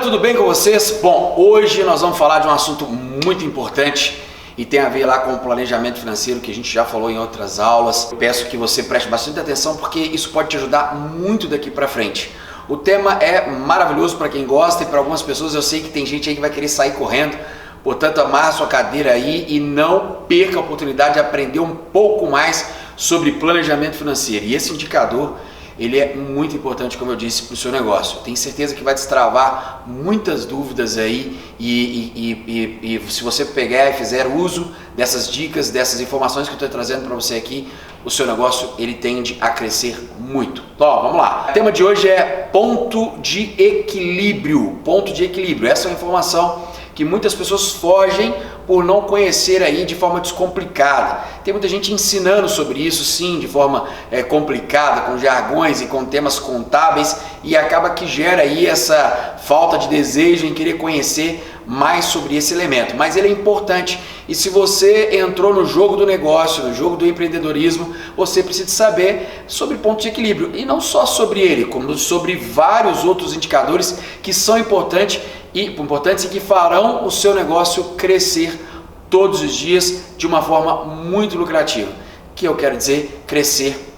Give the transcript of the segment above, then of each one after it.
tudo bem com vocês? Bom, hoje nós vamos falar de um assunto muito importante e tem a ver lá com o planejamento financeiro que a gente já falou em outras aulas. Eu peço que você preste bastante atenção porque isso pode te ajudar muito daqui para frente. O tema é maravilhoso para quem gosta e para algumas pessoas eu sei que tem gente aí que vai querer sair correndo. Portanto, amarra sua cadeira aí e não perca a oportunidade de aprender um pouco mais sobre planejamento financeiro. E esse indicador, ele é muito importante, como eu disse, para o seu negócio. Tenho certeza que vai destravar muitas dúvidas aí e se você pegar e fizer uso dessas dicas, dessas informações que eu estou trazendo para você aqui, o seu negócio ele tende a crescer muito. Então, vamos lá. O tema de hoje é ponto de equilíbrio. Ponto de equilíbrio. Essa é uma informação que muitas pessoas fogem por não conhecer aí de forma descomplicada. Tem muita gente ensinando sobre isso, sim, de forma complicada, com jargões e com temas contábeis, e acaba que gera aí essa falta de desejo em querer conhecer mais sobre esse elemento. Mas ele é importante e se você entrou no jogo do negócio, no jogo do empreendedorismo, você precisa saber sobre ponto de equilíbrio. E não só sobre ele, como sobre vários outros indicadores que são importantes e que farão o seu negócio crescer todos os dias de uma forma muito lucrativa. Que eu quero dizer, crescer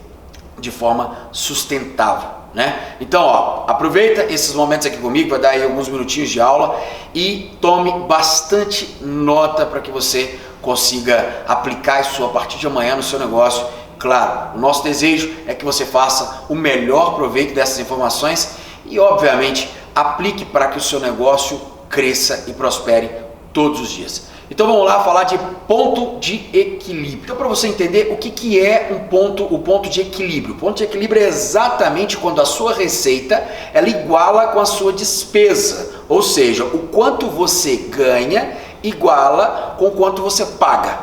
de forma sustentável, né? Então, aproveita esses momentos aqui comigo, vai dar aí alguns minutinhos de aula e tome bastante nota para que você consiga aplicar isso a partir de amanhã no seu negócio. Claro, o nosso desejo é que você faça o melhor proveito dessas informações e, obviamente, aplique para que o seu negócio cresça e prospere todos os dias. Então vamos lá falar de ponto de equilíbrio. Então, para você entender o que é o ponto de equilíbrio. O ponto de equilíbrio é exatamente quando a sua receita ela iguala com a sua despesa. Ou seja, o quanto você ganha iguala com o quanto você paga.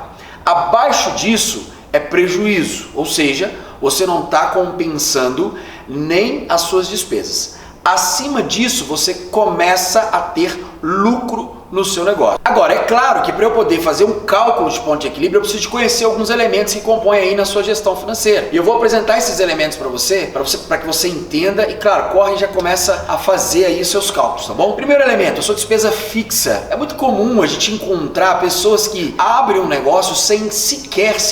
Abaixo disso é prejuízo, ou seja, você não está compensando nem as suas despesas. Acima disso, você começa a ter lucro no seu negócio. Agora, é claro que para eu poder fazer um cálculo de ponto de equilíbrio, eu preciso de conhecer alguns elementos que compõem aí na sua gestão financeira. E eu vou apresentar esses elementos para que você entenda e, claro, corre e já começa a fazer aí seus cálculos, tá bom? Primeiro elemento, a sua despesa fixa. É muito comum a gente encontrar pessoas que abrem um negócio sem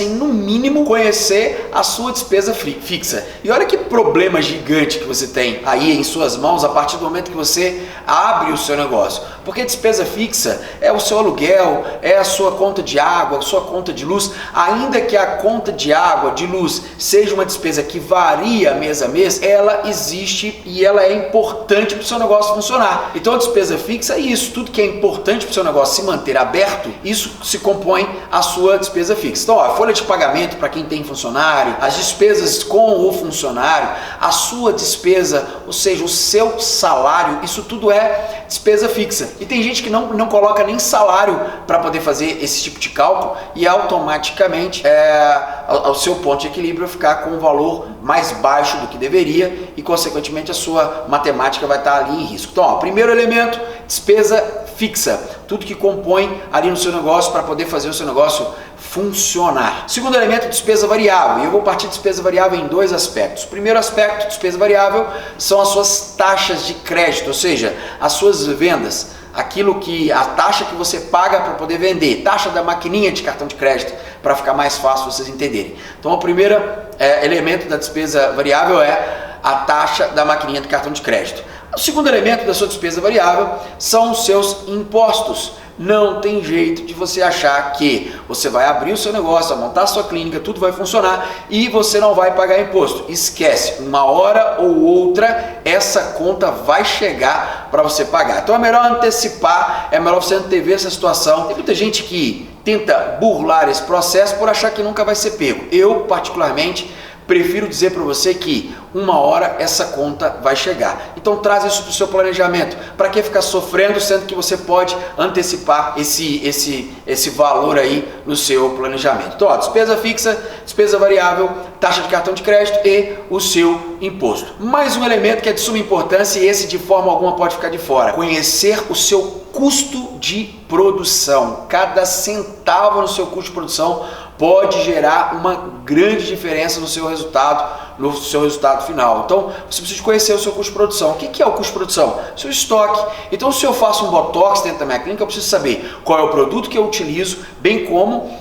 no mínimo, conhecer a sua despesa fixa. E olha que problema gigante que você tem aí em suas mãos a partir do momento que você abre o seu negócio. Porque despesa fixa é o seu aluguel, é a sua conta de água, a sua conta de luz. Ainda que a conta de água, de luz, seja uma despesa que varia mês a mês, ela existe e ela é importante para o seu negócio funcionar. Então a despesa fixa é isso, tudo que é importante para o seu negócio se manter aberto, isso se compõe a sua despesa fixa. Então, a folha de pagamento para quem tem funcionário, as despesas com o funcionário, a sua despesa, ou seja, o seu salário, isso tudo é despesa fixa. E tem gente que não coloca nem salário para poder fazer esse tipo de cálculo e automaticamente o seu ponto de equilíbrio vai ficar com um valor mais baixo do que deveria e consequentemente a sua matemática vai estar ali em risco. Então, primeiro elemento, despesa fixa, tudo que compõe ali no seu negócio para poder fazer o seu negócio funcionar. Segundo elemento, despesa variável. E eu vou partir de despesa variável em dois aspectos. O primeiro aspecto, despesa variável, são as suas taxas de crédito, ou seja, as suas vendas. A taxa que você paga para poder vender, taxa da maquininha de cartão de crédito, para ficar mais fácil vocês entenderem. Então, o primeiro elemento da despesa variável é a taxa da maquininha de cartão de crédito. O segundo elemento da sua despesa variável são os seus impostos. Não tem jeito de você achar que você vai abrir o seu negócio, montar a sua clínica, tudo vai funcionar e você não vai pagar imposto. Esquece, uma hora ou outra essa conta vai chegar para você pagar. Então é melhor antecipar, é melhor você antever essa situação. Tem muita gente que tenta burlar esse processo por achar que nunca vai ser pego. Eu, particularmente, prefiro dizer para você que uma hora essa conta vai chegar. Então traz isso para o seu planejamento. Para que ficar sofrendo, sendo que você pode antecipar esse valor aí no seu planejamento. Então, despesa fixa, despesa variável, taxa de cartão de crédito e o seu imposto. Mais um elemento que é de suma importância e esse de forma alguma pode ficar de fora. Conhecer o seu custo de produção. Cada centavo no seu custo de produção pode gerar uma grande diferença no seu resultado final. Então, você precisa conhecer o seu custo de produção. O que é o custo de produção? Seu estoque. Então, se eu faço um Botox dentro da minha clínica, eu preciso saber qual é o produto que eu utilizo, bem como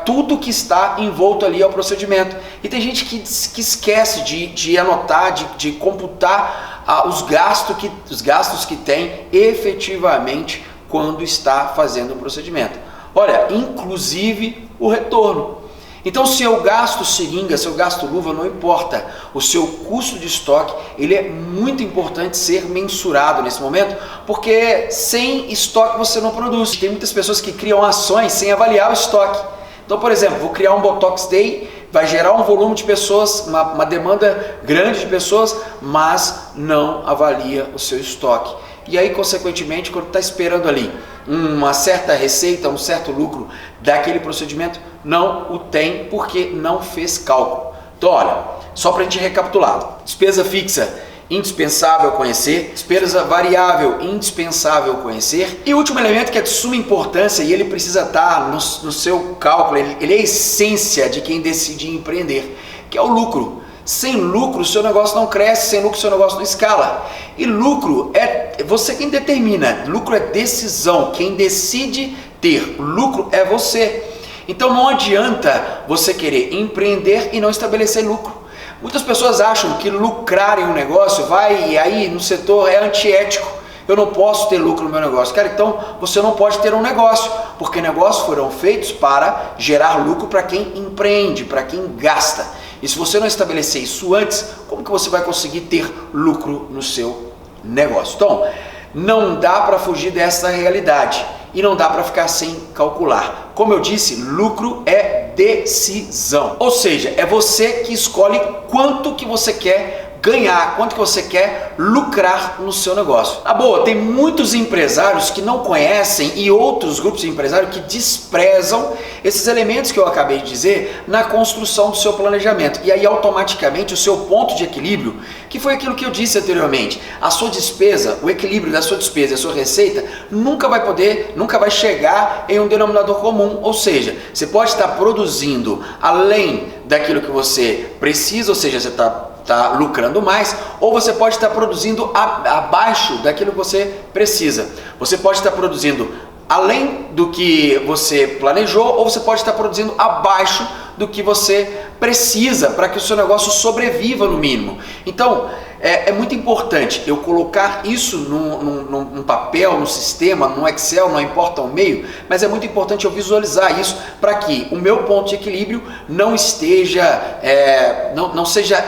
tudo que está envolto ali ao procedimento. E tem gente que esquece de anotar, de computar os gastos que tem efetivamente quando está fazendo o procedimento. Olha, inclusive o retorno. Então, se eu gasto seringa, se eu gasto luva, não importa. O seu custo de estoque, ele é muito importante ser mensurado nesse momento, porque sem estoque você não produz. Tem muitas pessoas que criam ações sem avaliar o estoque. Então, por exemplo, vou criar um Botox Day, vai gerar um volume de pessoas, uma demanda grande de pessoas, mas não avalia o seu estoque. E aí, consequentemente, quando está esperando ali uma certa receita, um certo lucro daquele procedimento, não o tem porque não fez cálculo. Então, olha, só para a gente recapitular: despesa fixa, indispensável conhecer; despesa variável, indispensável conhecer; e o último elemento que é de suma importância e ele precisa estar no seu cálculo, ele é a essência de quem decide empreender, que é o lucro. Sem lucro o seu negócio não cresce, sem lucro o seu negócio não escala. E lucro é você quem determina, lucro é decisão, quem decide ter lucro é você. Então não adianta você querer empreender e não estabelecer lucro. Muitas pessoas acham que lucrar em um negócio vai aí no setor é antiético. Eu não posso ter lucro no meu negócio. Cara, então você não pode ter um negócio, porque negócios foram feitos para gerar lucro para quem empreende, para quem gasta. E se você não estabelecer isso antes, como que você vai conseguir ter lucro no seu negócio? Então, não dá para fugir dessa realidade e não dá para ficar sem calcular. Como eu disse, lucro é decisão. Ou seja, é você que escolhe quanto que você quer ganhar, quanto que você quer lucrar no seu negócio. Ah, boa, tem muitos empresários que não conhecem e outros grupos de empresários que desprezam esses elementos que eu acabei de dizer na construção do seu planejamento. E aí automaticamente o seu ponto de equilíbrio, que foi aquilo que eu disse anteriormente, a sua despesa, o equilíbrio da sua despesa e a sua receita nunca vai chegar em um denominador comum. Ou seja, você pode estar produzindo além daquilo que você precisa, ou seja, você está lucrando mais, ou você pode estar produzindo abaixo daquilo que você precisa. Você pode estar produzindo além do que você planejou, ou você pode estar produzindo abaixo do que você precisa para que o seu negócio sobreviva no mínimo. Então, é muito importante eu colocar isso num papel, no sistema, no Excel, não importa o meio, mas é muito importante eu visualizar isso para que o meu ponto de equilíbrio não seja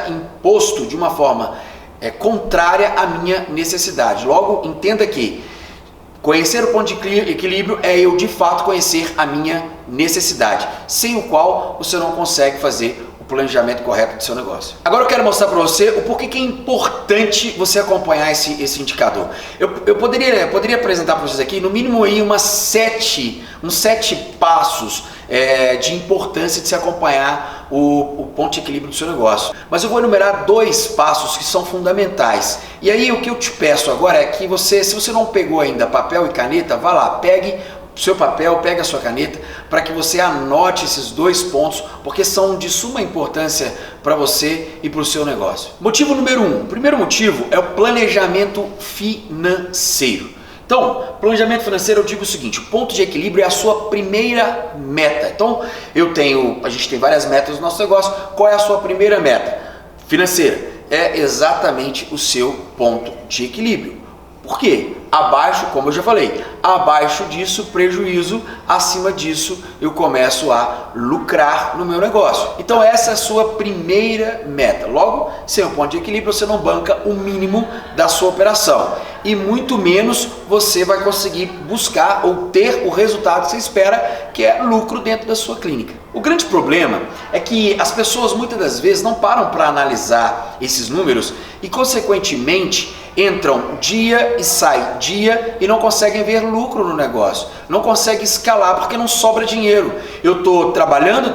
imposto de uma forma contrária à minha necessidade. Logo, entenda que conhecer o ponto de equilíbrio é eu de fato conhecer a minha necessidade, sem o qual você não consegue fazer o planejamento correto do seu negócio. Agora eu quero mostrar para você o porquê que é importante você acompanhar esse indicador. Eu poderia apresentar para vocês aqui no mínimo aí uns 7 passos de importância de se acompanhar o ponto de equilíbrio do seu negócio. Mas eu vou enumerar 2 passos que são fundamentais. E aí o que eu te peço agora é que você, se você não pegou ainda papel e caneta, vá lá, pegue o seu papel, pegue a sua caneta, para que você anote esses 2 pontos, porque são de suma importância para você e para o seu negócio. Motivo número 1. O primeiro motivo é o planejamento financeiro. Então, planejamento financeiro, eu digo o seguinte: o ponto de equilíbrio é a sua primeira meta. Então, a gente tem várias metas no nosso negócio. Qual é a sua primeira meta financeira? É exatamente o seu ponto de equilíbrio. Por quê? Abaixo, como eu já falei, abaixo disso, prejuízo, acima disso, eu começo a lucrar no meu negócio. Então essa é a sua primeira meta. Logo, sem o ponto de equilíbrio, você não banca o mínimo da sua operação. E muito menos você vai conseguir buscar ou ter o resultado que você espera, que é lucro dentro da sua clínica. O grande problema é que as pessoas muitas das vezes não param para analisar esses números e, consequentemente, entram dia e saem dia e não conseguem ver lucro no negócio, não conseguem escalar porque não sobra dinheiro. Eu estou trabalhando,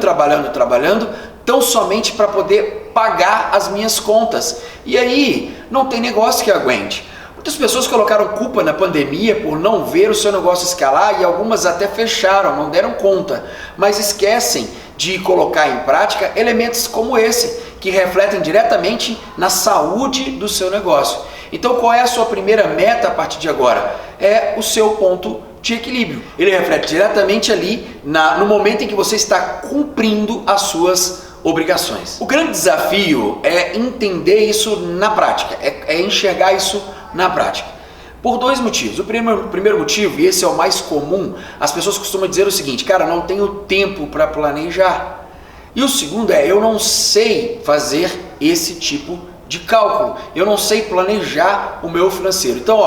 tão somente para poder pagar as minhas contas, e aí não tem negócio que aguente. Muitas pessoas colocaram culpa na pandemia por não ver o seu negócio escalar e algumas até fecharam, não deram conta, mas esquecem de colocar em prática elementos como esse, que refletem diretamente na saúde do seu negócio. Então, qual é a sua primeira meta a partir de agora? É o seu ponto de equilíbrio. Ele reflete diretamente ali no momento em que você está cumprindo as suas obrigações. O grande desafio é entender isso na prática, é enxergar isso na prática. Por dois motivos. O primeiro motivo, e esse é o mais comum, as pessoas costumam dizer o seguinte: cara, não tenho tempo para planejar. E o segundo é: eu não sei fazer esse tipo de cálculo, eu não sei planejar o meu financeiro. Então,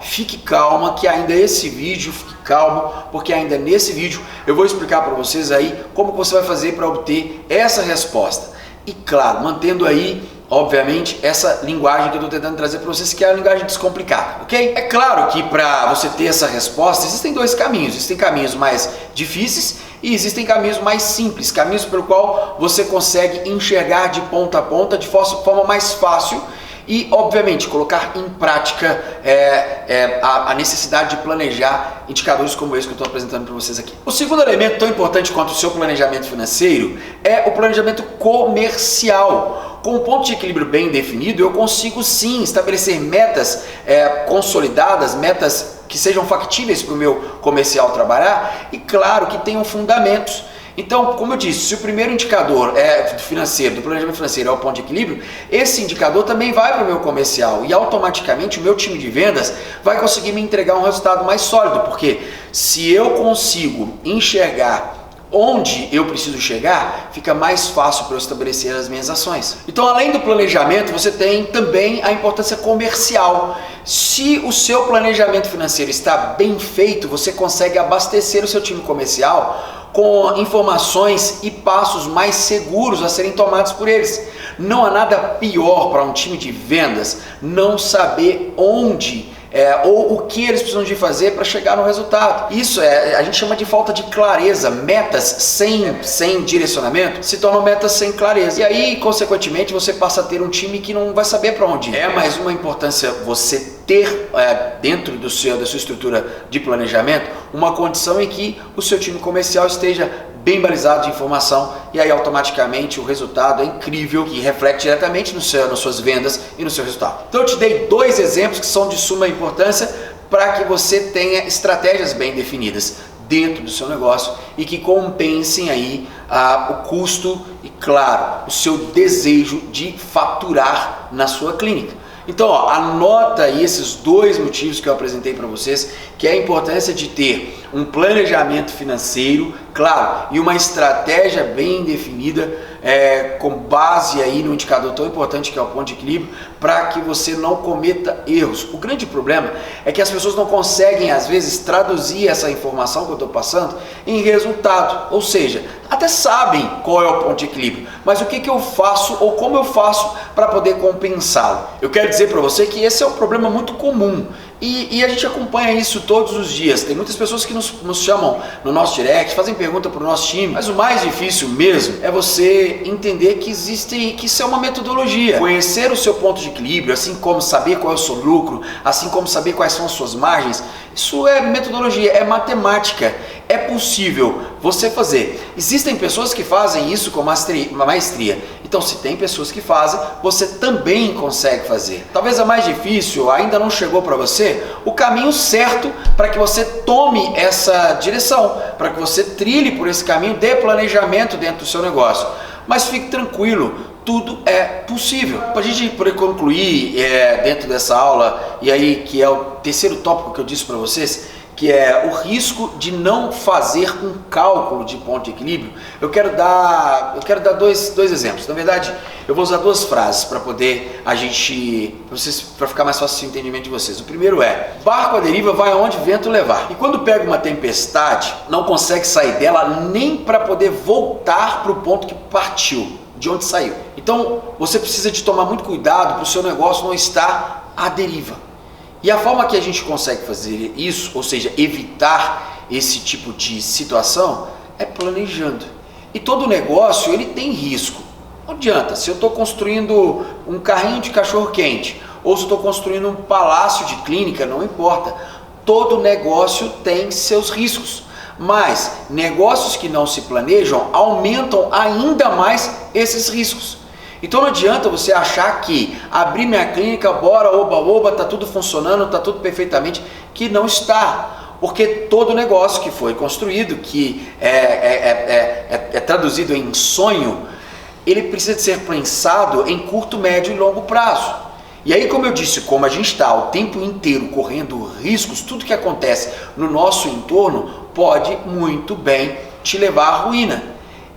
fique calma que ainda fique calmo, porque ainda nesse vídeo eu vou explicar para vocês aí como você vai fazer para obter essa resposta. E claro, mantendo aí, obviamente, essa linguagem que eu estou tentando trazer para vocês, que é a linguagem descomplicada, ok? É claro que para você ter essa resposta, existem dois caminhos. Existem caminhos mais difíceis e existem caminhos mais simples, caminhos pelo qual você consegue enxergar de ponta a ponta de forma mais fácil e, obviamente, colocar em prática a necessidade de planejar indicadores como esse que eu estou apresentando para vocês aqui. O segundo elemento tão importante quanto o seu planejamento financeiro é o planejamento comercial. Com um ponto de equilíbrio bem definido, eu consigo sim estabelecer metas consolidadas, metas que sejam factíveis para o meu comercial trabalhar e, claro, que tenham fundamentos. Então, como eu disse, se o primeiro indicador financeiro, do planejamento financeiro é o ponto de equilíbrio, esse indicador também vai para o meu comercial e automaticamente o meu time de vendas vai conseguir me entregar um resultado mais sólido, porque se eu consigo enxergar onde eu preciso chegar, fica mais fácil para eu estabelecer as minhas ações. Então, além do planejamento, você tem também a importância comercial. Se o seu planejamento financeiro está bem feito, você consegue abastecer o seu time comercial com informações e passos mais seguros a serem tomados por eles. Não há nada pior para um time de vendas não saber onde ou o que eles precisam de fazer para chegar no resultado. Isso a gente chama de falta de clareza. Metas sem direcionamento se tornam metas sem clareza. E aí, consequentemente, você passa a ter um time que não vai saber para onde ir. É mais uma importância você ter dentro da sua estrutura de planejamento uma condição em que o seu time comercial esteja bem balizado de informação, e aí automaticamente o resultado é incrível, que reflete diretamente nas suas vendas e no seu resultado. Então eu te dei dois exemplos que são de suma importância para que você tenha estratégias bem definidas dentro do seu negócio e que compensem aí o custo e, claro, o seu desejo de faturar na sua clínica. Então, anota aí esses dois motivos que eu apresentei para vocês, que é a importância de ter um planejamento financeiro, claro, e uma estratégia bem definida, com base aí no indicador tão importante que é o ponto de equilíbrio, para que você não cometa erros. O grande problema é que as pessoas não conseguem, às vezes, traduzir essa informação que eu estou passando em resultado, ou seja, até sabem qual é o ponto de equilíbrio, mas o que eu faço ou como eu faço para poder compensá-lo? Eu quero dizer para você que esse é um problema muito comum. E a gente acompanha isso todos os dias. Tem muitas pessoas que nos chamam no nosso direct, fazem pergunta para o nosso time, mas o mais difícil mesmo é você entender que isso é uma metodologia. Conhecer o seu ponto de equilíbrio, assim como saber qual é o seu lucro, assim como saber quais são as suas margens, isso é metodologia, é matemática. É possível você fazer. Existem pessoas que fazem isso com maestria. Então, se tem pessoas que fazem, você também consegue fazer. Talvez a mais difícil ainda não chegou para você o caminho certo para que você tome essa direção, para que você trilhe por esse caminho de planejamento dentro do seu negócio. Mas fique tranquilo, tudo é possível. Para a gente poder concluir dentro dessa aula, e aí que é o terceiro tópico que eu disse para vocês, que é o risco de não fazer um cálculo de ponto de equilíbrio, eu quero dar dois exemplos. Na verdade, eu vou usar duas frases para poder para ficar mais fácil o entendimento de vocês. O primeiro é: barco à deriva vai aonde o vento levar. E quando pega uma tempestade, não consegue sair dela nem para poder voltar para o ponto que partiu, de onde saiu. Então, você precisa de tomar muito cuidado para o seu negócio não estar à deriva. E a forma que a gente consegue fazer isso, ou seja, evitar esse tipo de situação, é planejando. E todo negócio, ele tem risco. Não adianta, se eu estou construindo um carrinho de cachorro-quente, ou se eu estou construindo um palácio de clínica, não importa. Todo negócio tem seus riscos. Mas negócios que não se planejam aumentam ainda mais esses riscos. Então não adianta você achar que abrir minha clínica, bora, oba, tá tudo funcionando, tá tudo perfeitamente, que não está. Porque todo negócio que foi construído, que é traduzido em sonho, ele precisa de ser pensado em curto, médio e longo prazo. E aí, como eu disse, como a gente está o tempo inteiro correndo riscos, tudo que acontece no nosso entorno pode muito bem te levar à ruína.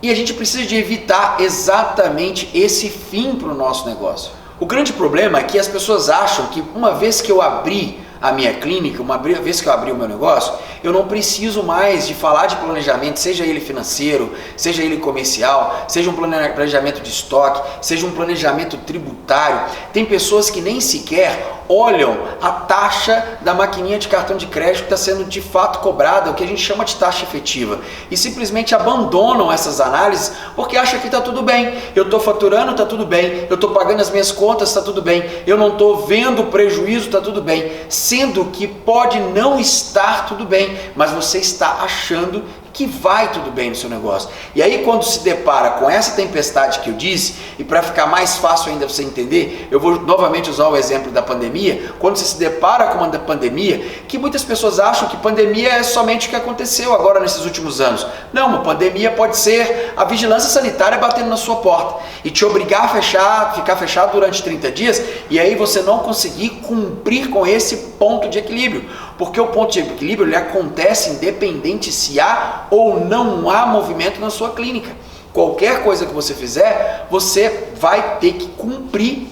E a gente precisa de evitar exatamente esse fim para o nosso negócio. O grande problema é que as pessoas acham que uma vez que eu abri a minha clínica, uma vez que eu abri o meu negócio, eu não preciso mais de falar de planejamento, seja ele financeiro, seja ele comercial, seja um planejamento de estoque, seja um planejamento tributário. Tem pessoas que nem sequer olham a taxa da maquininha de cartão de crédito que está sendo de fato cobrada, o que a gente chama de taxa efetiva, e simplesmente abandonam essas análises porque acham que está tudo bem, eu estou faturando, está tudo bem, eu estou pagando as minhas contas, está tudo bem, eu não estou vendo prejuízo, está tudo bem, sendo que pode não estar tudo bem, mas você está achando que vai tudo bem no seu negócio. E aí quando se depara com essa tempestade que eu disse, e para ficar mais fácil ainda você entender, eu vou novamente usar o exemplo da pandemia. Quando você se depara com uma pandemia, que muitas pessoas acham que pandemia é somente o que aconteceu agora nesses últimos anos. Não, uma pandemia pode ser a vigilância sanitária batendo na sua porta e te obrigar a fechar, ficar fechado durante 30 dias, e aí você não conseguir cumprir com esse ponto de equilíbrio. Porque o ponto de equilíbrio ele acontece independente se há ou não há movimento na sua clínica. Qualquer coisa que você fizer, você vai ter que cumprir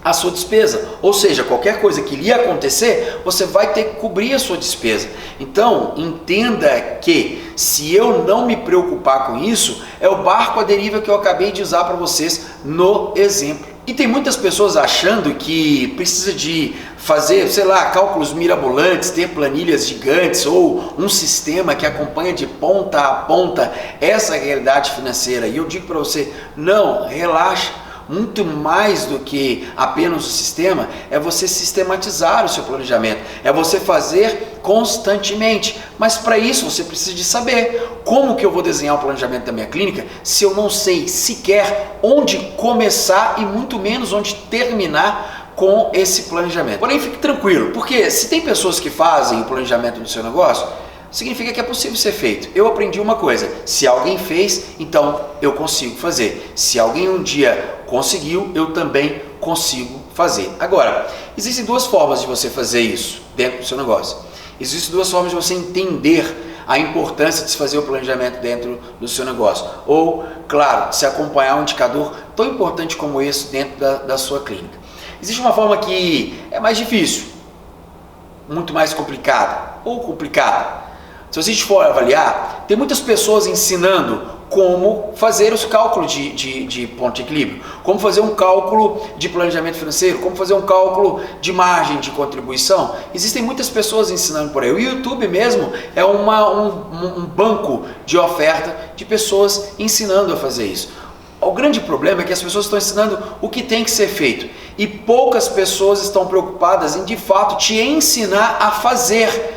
a sua despesa. Ou seja, qualquer coisa que lhe acontecer, você vai ter que cobrir a sua despesa. Então, entenda que se eu não me preocupar com isso, é o barco à deriva que eu acabei de usar para vocês no exemplo. E tem muitas pessoas achando que precisa de fazer, sei lá, cálculos mirabolantes, ter planilhas gigantes ou um sistema que acompanha de ponta a ponta essa realidade financeira. E eu digo para você, não, relaxa. Muito mais do que apenas o sistema, é você sistematizar o seu planejamento, é você fazer constantemente. Mas para isso você precisa de saber como que eu vou desenhar o planejamento da minha clínica se eu não sei sequer onde começar e muito menos onde terminar com esse planejamento. Porém, fique tranquilo, porque se tem pessoas que fazem o planejamento do seu negócio, significa que é possível ser feito. Eu aprendi uma coisa, se alguém fez, então eu consigo fazer. Se alguém um dia conseguiu, eu também consigo fazer. Agora, existem duas formas de você fazer isso dentro do seu negócio. Existem duas formas de você entender a importância de se fazer o planejamento dentro do seu negócio. Ou, claro, se acompanhar um indicador tão importante como esse dentro da sua clínica. Existe uma forma que é mais difícil, muito mais complicada ou complicada. Se você for avaliar, tem muitas pessoas ensinando como fazer os cálculos de ponto de equilíbrio, como fazer um cálculo de planejamento financeiro, como fazer um cálculo de margem de contribuição. Existem muitas pessoas ensinando por aí. O YouTube mesmo é um banco de oferta de pessoas ensinando a fazer isso. O grande problema é que as pessoas estão ensinando o que tem que ser feito e poucas pessoas estão preocupadas em de fato te ensinar a fazer.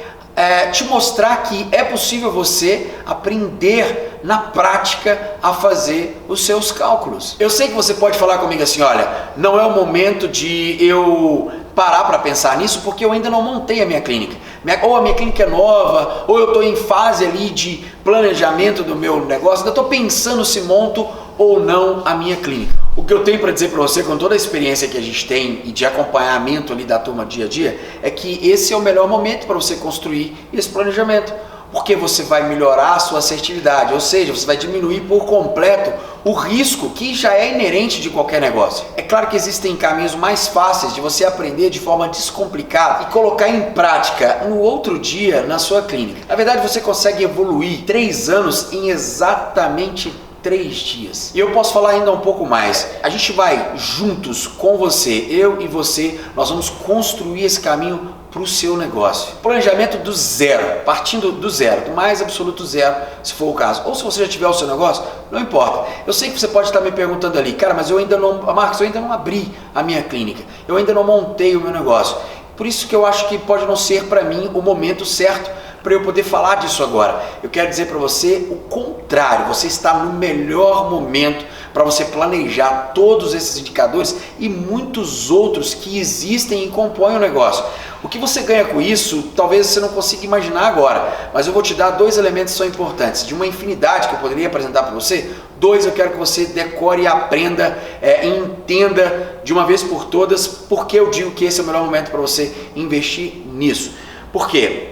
Te mostrar que é possível você aprender na prática a fazer os seus cálculos. Eu sei que você pode falar comigo assim, olha, não é o momento de eu parar para pensar nisso porque eu ainda não montei a minha clínica. Ou a minha clínica é nova, ou eu estou em fase ali de planejamento do meu negócio, ainda estou pensando se monto ou não a minha clínica. O que eu tenho para dizer para você, com toda a experiência que a gente tem e de acompanhamento ali da turma dia a dia, é que esse é o melhor momento para você construir esse planejamento, porque você vai melhorar a sua assertividade, ou seja, você vai diminuir por completo o risco que já é inerente de qualquer negócio. É claro que existem caminhos mais fáceis de você aprender de forma descomplicada e colocar em prática no outro dia na sua clínica. Na verdade, você consegue evoluir 3 anos em exatamente 3 dias. E eu posso falar ainda um pouco mais. A gente vai juntos com você, eu e você, nós vamos construir esse caminho para o seu negócio. Planejamento do zero, partindo do zero, do mais absoluto zero, se for o caso. Ou se você já tiver o seu negócio, não importa. Eu sei que você pode estar me perguntando ali, cara, mas eu ainda não, Marcos, eu ainda não abri a minha clínica, eu ainda não montei o meu negócio. Por isso que eu acho que pode não ser para mim o momento certo para eu poder falar disso agora. Eu quero dizer para você o contrário, você está no melhor momento para você planejar todos esses indicadores e muitos outros que existem e compõem o negócio. O que você ganha com isso, talvez você não consiga imaginar agora, mas eu vou te dar dois elementos que são importantes. De uma infinidade que eu poderia apresentar para você, dois eu quero que você decore e aprenda e entenda de uma vez por todas porque eu digo que esse é o melhor momento para você investir nisso. Por quê?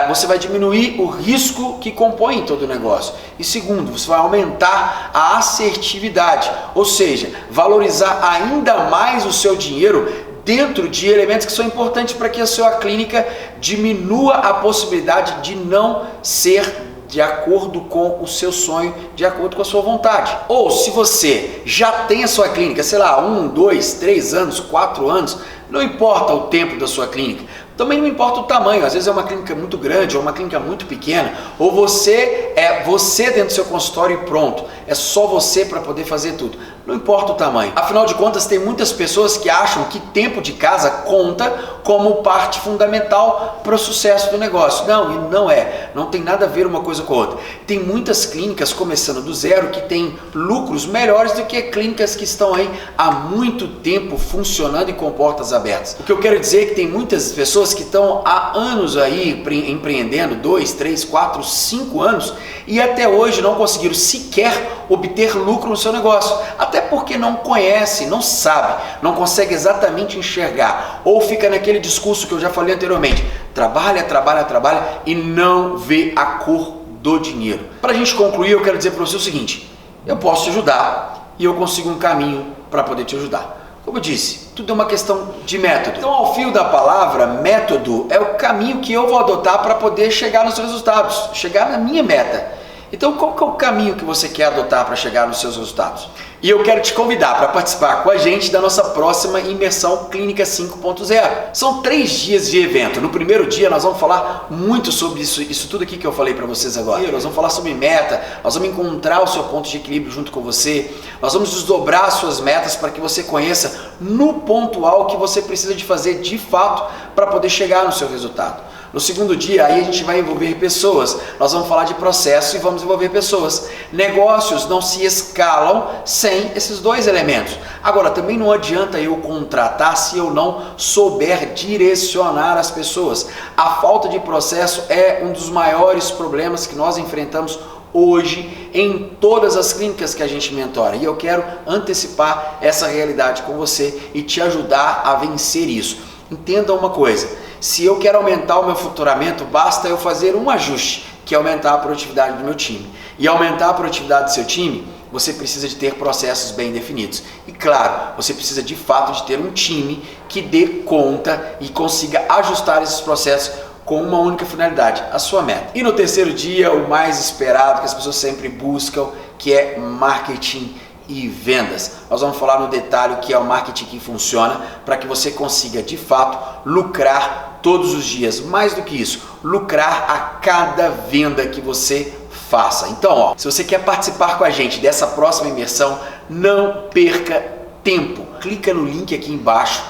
Você vai diminuir o risco que compõe todo o negócio. E segundo, você vai aumentar a assertividade, ou seja, valorizar ainda mais o seu dinheiro dentro de elementos que são importantes para que a sua clínica diminua a possibilidade de não ser de acordo com o seu sonho, de acordo com a sua vontade. Ou se você já tem a sua clínica, sei lá, 1, 2, 3 anos, 4 anos, não importa o tempo da sua clínica, também não importa o tamanho, às vezes é uma clínica muito grande ou uma clínica muito pequena, ou você é você dentro do seu consultório e pronto, é só você para poder fazer tudo. Não importa o tamanho. Afinal de contas, tem muitas pessoas que acham que tempo de casa conta como parte fundamental para o sucesso do negócio. Não, e não é. Não tem nada a ver uma coisa com a outra. Tem muitas clínicas começando do zero que têm lucros melhores do que clínicas que estão aí há muito tempo funcionando e com portas abertas. O que eu quero dizer é que tem muitas pessoas que estão há anos aí empreendendo, 2, 3, 4, 5 anos e até hoje não conseguiram sequer obter lucro no seu negócio. Até porque não conhece, não sabe, não consegue exatamente enxergar. Ou fica naquele discurso que eu já falei anteriormente, trabalha, trabalha, trabalha e não vê a cor do dinheiro. Para a gente concluir, eu quero dizer para você o seguinte, eu posso te ajudar e eu consigo um caminho para poder te ajudar. Como eu disse, tudo é uma questão de método. Então, ao fio da palavra, método é o caminho que eu vou adotar para poder chegar nos seus resultados, chegar na minha meta. Então, qual que é o caminho que você quer adotar para chegar nos seus resultados? E eu quero te convidar para participar com a gente da nossa próxima imersão Clínica 5.0. São 3 dias de evento. No primeiro dia nós vamos falar muito sobre isso tudo aqui que eu falei para vocês agora. Nós vamos falar sobre meta, nós vamos encontrar o seu ponto de equilíbrio junto com você, nós vamos desdobrar as suas metas para que você conheça no pontual o que você precisa de fazer de fato para poder chegar no seu resultado. No segundo dia, aí a gente vai envolver pessoas, nós vamos falar de processo e vamos envolver pessoas. Negócios não se escalam sem esses dois elementos. Agora, também não adianta eu contratar se eu não souber direcionar as pessoas. A falta de processo é um dos maiores problemas que nós enfrentamos hoje em todas as clínicas que a gente mentora. E eu quero antecipar essa realidade com você e te ajudar a vencer isso. Entenda uma coisa, se eu quero aumentar o meu faturamento, basta eu fazer um ajuste, que é aumentar a produtividade do meu time. E aumentar a produtividade do seu time, você precisa de ter processos bem definidos. E claro, você precisa de fato de ter um time que dê conta e consiga ajustar esses processos com uma única finalidade, a sua meta. E no terceiro dia, o mais esperado, que as pessoas sempre buscam, que é marketing e vendas. Nós vamos falar no detalhe o que é o marketing que funciona para que você consiga de fato lucrar todos os dias. Mais do que isso, lucrar a cada venda que você faça. Então, se você quer participar com a gente dessa próxima imersão, não perca tempo. Clica no link aqui embaixo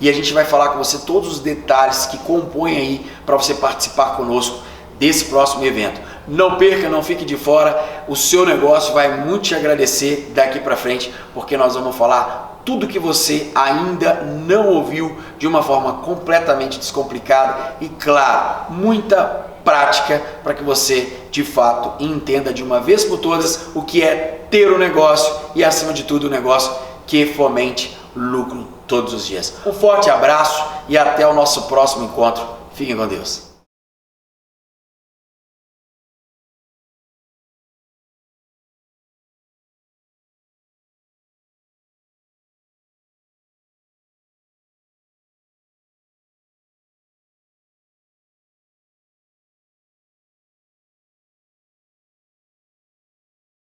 e a gente vai falar com você todos os detalhes que compõem aí para você participar conosco desse próximo evento. Não perca, não fique de fora, o seu negócio vai muito te agradecer daqui para frente, porque nós vamos falar tudo que você ainda não ouviu de uma forma completamente descomplicada e, claro, muita prática para que você, de fato, entenda de uma vez por todas o que é ter um negócio e, acima de tudo, um negócio que fomente lucro todos os dias. Um forte abraço e até o nosso próximo encontro. Fiquem com Deus.